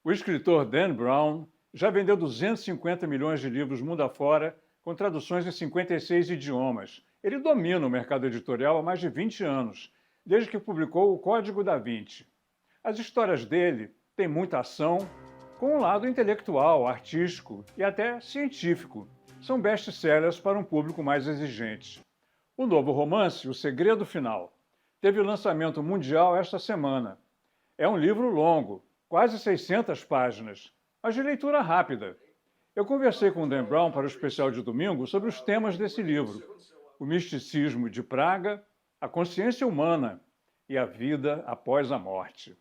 O escritor Dan Brown já vendeu 250 milhões de livros mundo afora, com traduções em 56 idiomas. Ele domina o mercado editorial há mais de 20 anos, desde que publicou o Código da Vinci. As histórias dele têm muita ação, com um lado intelectual, artístico e até científico. São best-sellers para um público mais exigente. O novo romance, O Segredo Final, teve lançamento mundial esta semana. É um livro longo, quase 600 páginas, mas de leitura rápida. Eu conversei com Dan Brown para o Especial de Domingo sobre os temas desse livro: o misticismo de Praga, a consciência humana e a vida após a morte.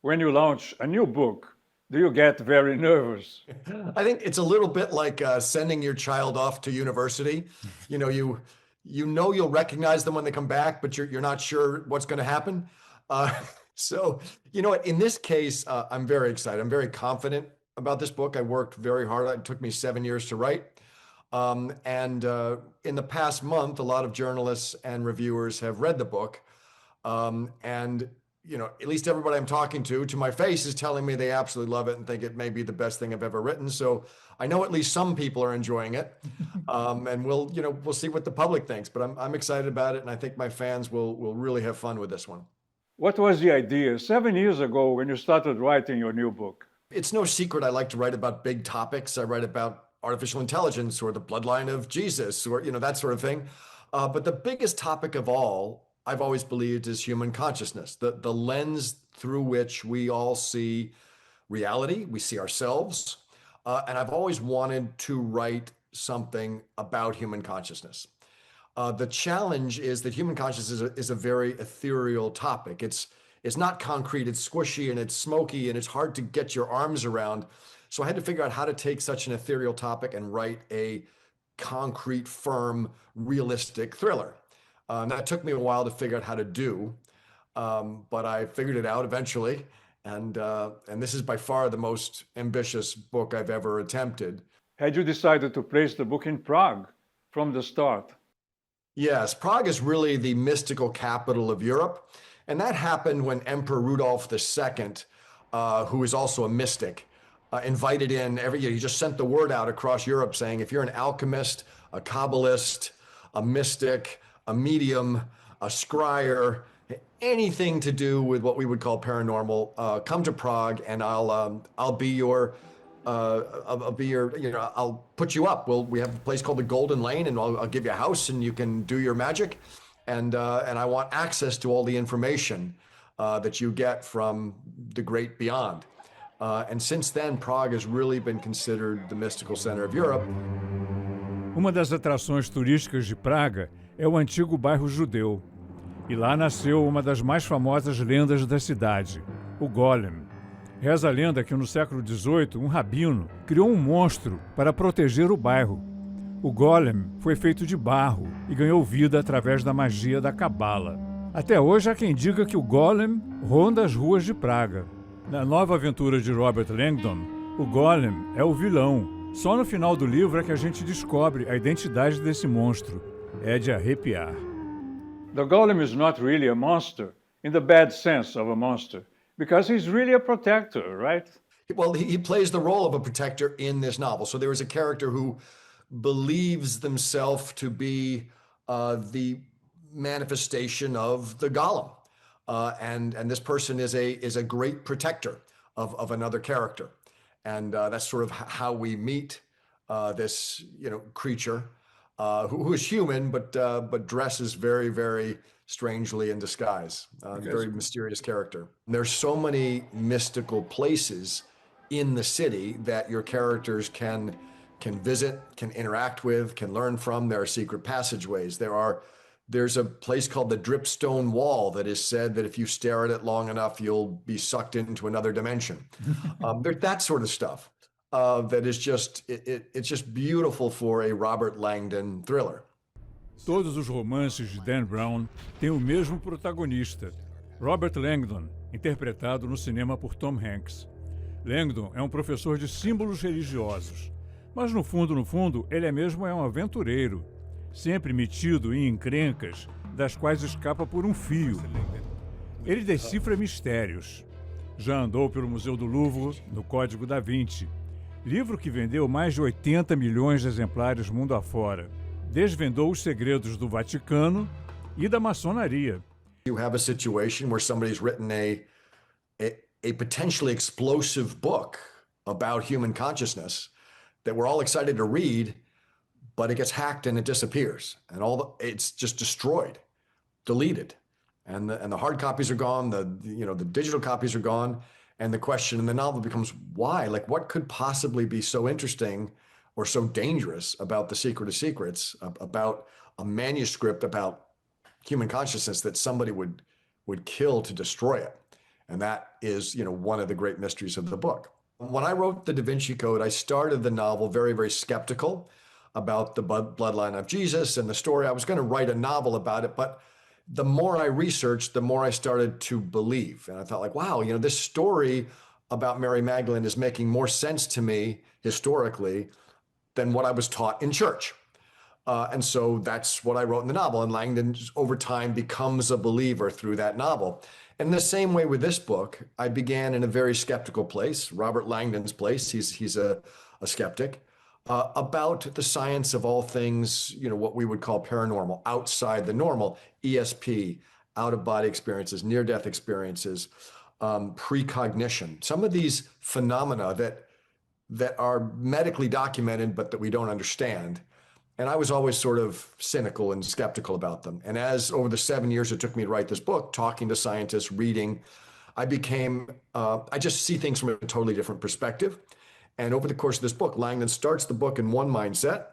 When you launch a new book, do you get very nervous? I think it's a little bit like sending your child off to university. You know, you'll recognize them when they come back, but you're not sure what's going to happen. So, you know what, in this case, I'm very excited. I'm very confident about this book. I worked very hard. It took me 7 years to write. And in the past month, a lot of journalists and reviewers have read the book. And, you know, at least everybody I'm talking to my face is telling me they absolutely love it and think it may be the best thing I've ever written. So I know at least some people are enjoying it. And we'll see what the public thinks, but I'm excited about it. And I think my fans will really have fun with this one. What was the idea 7 years ago when you started writing your new book? It's no secret I like to write about big topics. I write about artificial intelligence or the bloodline of Jesus or, you know, that sort of thing. But the biggest topic of all, I've always believed, is human consciousness, the lens through which we all see reality, we see ourselves. And I've always wanted to write something about human consciousness. The challenge is that human consciousness is a very ethereal topic. It's not concrete, it's squishy and it's smoky and it's hard to get your arms around. So I had to figure out how to take such an ethereal topic and write a concrete, firm, realistic thriller. That took me a while to figure out how to do, but I figured it out eventually. And this is by far the most ambitious book I've ever attempted. Had you decided to place the book in Prague from the start? Yes, Prague is really the mystical capital of Europe. And that happened when Emperor Rudolph II, who is also a mystic, invited in every year. He just sent the word out across Europe saying, if you're an alchemist, a Kabbalist, a mystic, a medium, a scryer, anything to do with what we would call paranormal, come to Prague and I'll be your, you know, I'll put you up. We have a place called the Golden Lane and I'll give you a house and you can do your magic. And I want access to all the information that you get from the great beyond. And since then, Prague has really been considered the mystical center of Europe. Uma das atrações turísticas de Praga é o antigo bairro judeu. E lá nasceu uma das mais famosas lendas da cidade, o Golem. Reza a lenda que no século XVIII, um rabino criou um monstro para proteger o bairro. O Golem foi feito de barro e ganhou vida através da magia da cabala. Até hoje há quem diga que o Golem ronda as ruas de Praga. Na nova aventura de Robert Langdon, o Golem é o vilão. Só no final do livro é que a gente descobre a identidade desse monstro. É de arrepiar. The Golem is not really a monster, in the bad sense of a monster, because he's really a protector, right? Well, he plays the role of a protector in this novel. So there is a character who believes themselves to be the manifestation of the golem. And this person is a great protector of another character. And that's sort of how we meet this, you know, creature who is human, but dresses very, very strangely in disguise. Very mysterious character. There's so many mystical places in the city that your characters can visit, can interact with, can learn from. There are secret passageways. There's a place called the Dripstone Wall that is said that if you stare at it long enough, you'll be sucked into another dimension. There's that sort of stuff that is it's just beautiful for a Robert Langdon thriller. Todos os romances de Dan Brown têm o mesmo protagonista, Robert Langdon, interpretado no cinema por Tom Hanks. Langdon é um professor de símbolos religiosos, mas no fundo, ele mesmo é um aventureiro, sempre metido em encrencas, das quais escapa por um fio. Ele decifra mistérios. Já andou pelo Museu do Louvre, no Código da Vinci. Livro que vendeu mais de 80 milhões de exemplares mundo afora. Desvendou os segredos do Vaticano e da maçonaria. You have a situation where somebody's written a potentially explosive book about human consciousness that we're all excited to read, but it gets hacked and it disappears, and it's just destroyed, deleted, and the hard copies are gone, the digital copies are gone, and the question in the novel becomes why? Like, what could possibly be so interesting or so dangerous about The Secret of Secrets, about a manuscript about human consciousness that somebody would kill to destroy it? And that is, one of the great mysteries of the book. When I wrote the Da Vinci Code, I started the novel very, very skeptical about the bloodline of Jesus and the story. I was going to write a novel about it, but the more I researched, the more I started to believe. And I thought, like, wow, this story about Mary Magdalene is making more sense to me historically than what I was taught in church. And so that's what I wrote in the novel. And Langdon, over time, becomes a believer through that novel. And the same way with this book, I began in a very skeptical place, Robert Langdon's place. He's a skeptic about the science of all things, what we would call paranormal, outside the normal, ESP, out-of-body experiences, near-death experiences, precognition. Some of these phenomena that are medically documented, but that we don't understand. And I was always sort of cynical and skeptical about them. And as over the 7 years it took me to write this book, talking to scientists, reading, I just see things from a totally different perspective. And over the course of this book, Langdon starts the book in one mindset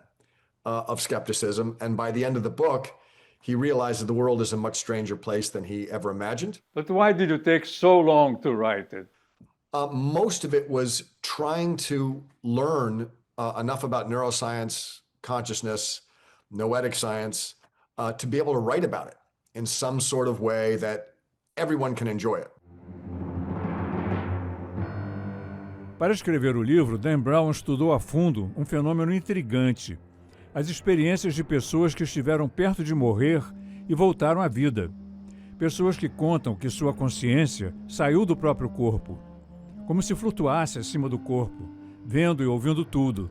of skepticism. And by the end of the book, he realizes the world is a much stranger place than he ever imagined. But why did it take so long to write it? Most of it was trying to learn enough about neuroscience, consciousness, noetic science, to be able to write about it in some sort of way that everyone can enjoy it. Para escrever o livro, Dan Brown estudou a fundo um fenômeno intrigante: as experiências de pessoas que estiveram perto de morrer e voltaram à vida. Pessoas que contam que sua consciência saiu do próprio corpo, como se flutuasse acima do corpo, vendo e ouvindo tudo.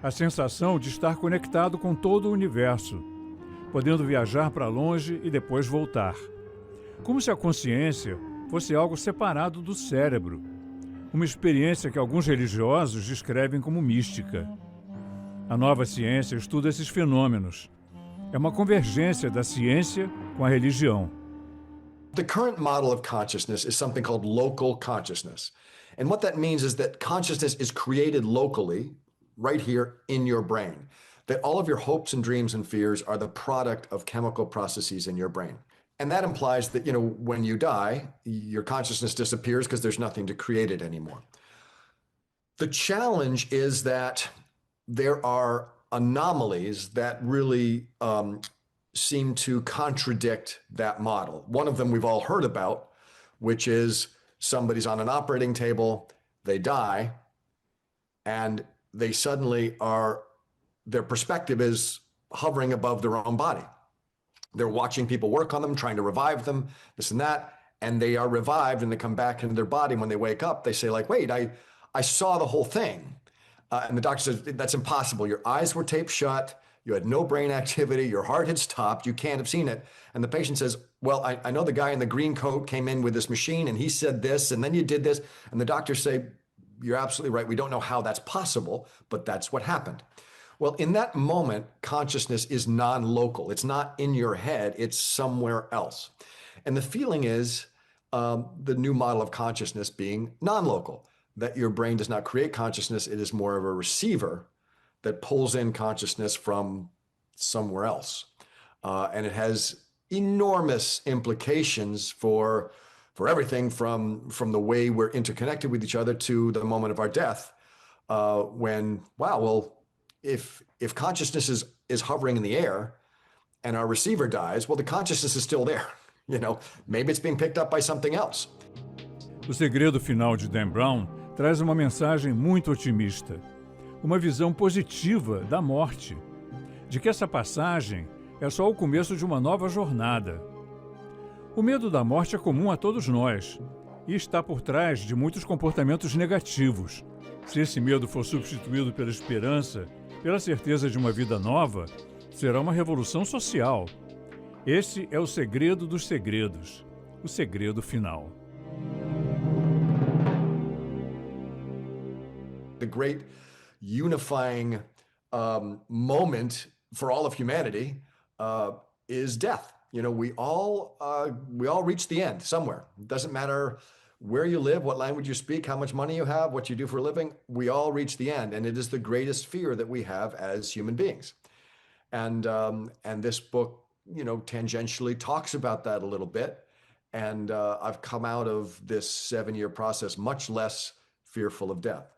A sensação de estar conectado com todo o universo, podendo viajar para longe e depois voltar. Como se a consciência fosse algo separado do cérebro. Uma experiência que alguns religiosos descrevem como mística. A nova ciência estuda esses fenômenos. É uma convergência da ciência com a religião. The current model of consciousness is something called local consciousness. And what that means is that consciousness is created locally, right here in your brain. That all of your hopes and dreams and fears are the product of chemical processes in your brain. And that implies that, when you die, your consciousness disappears because there's nothing to create it anymore. The challenge is that there are anomalies that really seem to contradict that model. One of them we've all heard about, which is somebody's on an operating table, they die, and they suddenly their perspective is hovering above their own body. They're watching people work on them, trying to revive them, this and that, and they are revived and they come back into their body. When they wake up, they say, like, wait, I saw the whole thing. And the doctor says, that's impossible. Your eyes were taped shut. You had no brain activity. Your heart had stopped. You can't have seen it. And the patient says, well, I know the guy in the green coat came in with this machine and he said this, and then you did this. And the doctors say, you're absolutely right. We don't know how that's possible, but that's what happened. Well, in that moment, consciousness is non-local. It's not in your head, it's somewhere else. And the feeling is the new model of consciousness being non-local, that your brain does not create consciousness, it is more of a receiver that pulls in consciousness from somewhere else. And it has enormous implications for everything from the way we're interconnected with each other to the moment of our death, when, wow, well, if consciousness is hovering in the air and our receiver dies, well, the consciousness is still there. Maybe it's being picked up by something else. O Segredo Final de Dan Brown traz uma mensagem muito otimista. Uma visão positiva da morte. De que essa passagem é só o começo de uma nova jornada. O medo da morte é comum a todos nós. e está por trás de muitos comportamentos negativos. Se esse medo for substituído pela esperança, pela certeza de uma vida nova, será uma revolução social. Esse é o segredo dos segredos, o segredo final. The great unifying moment for all of humanity is death. You know, we all reach the end somewhere. It doesn't matter where you live, what language you speak, how much money you have, what you do for a living. We all reach the end, and it is the greatest fear that we have as human beings. And this book, you know, tangentially talks about that a little bit. And I've come out of this 7-year process much less fearful of death.